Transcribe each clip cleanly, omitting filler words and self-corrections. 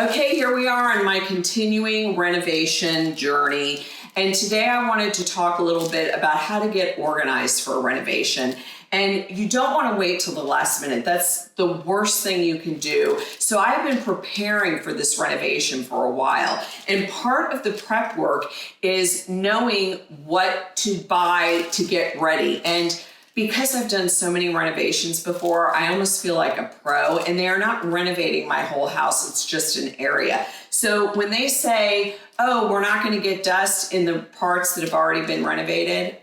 Okay, here we are on my continuing renovation journey. And today I wanted to talk a little bit about how to get organized for a renovation. And you don't want to wait till the last minute. That's the worst thing you can do. So I've been preparing for this renovation for a while. And part of the prep work is knowing what to buy to get ready. And because I've done so many renovations before, I almost feel like a pro, and they are not renovating my whole house, it's just an area. So when they say, oh, we're not gonna get dust in the parts that have already been renovated,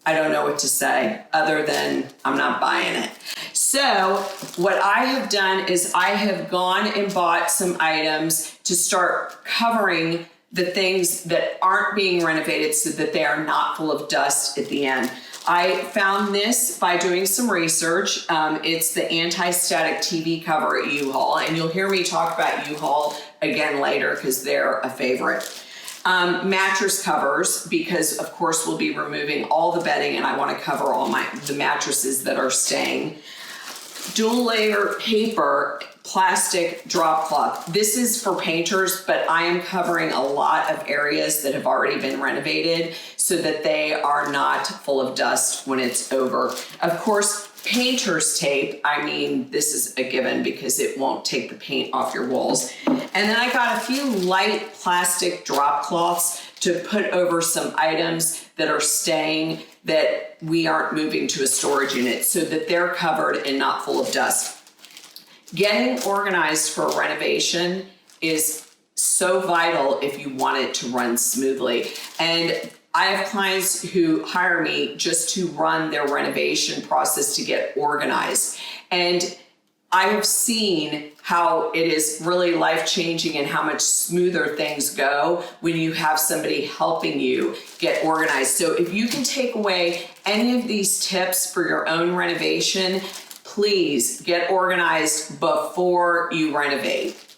I don't know what to say other than I'm not buying it. So what I have done is I have gone and bought some items to start covering the things that aren't being renovated so that they are not full of dust at the end. I found this by doing some research. It's the anti-static TV cover at U-Haul, and you'll hear me talk about U-Haul again later because they're a favorite. Mattress covers, because of course we'll be removing all the bedding and I want to cover all the mattresses that are staying. Dual layer paper, plastic drop cloth. This is for painters, but I am covering a lot of areas that have already been renovated so that they are not full of dust when it's over. Of course, painter's tape, I mean, this is a given because it won't take the paint off your walls. And then I got a few light plastic drop cloths to put over some items that are staying that we aren't moving to a storage unit so that they're covered and not full of dust. Getting organized for a renovation is so vital if you want it to run smoothly. And I have clients who hire me just to run their renovation process to get organized. And I have seen how it is really life-changing and how much smoother things go when you have somebody helping you get organized. So if you can take away any of these tips for your own renovation, please get organized before you renovate.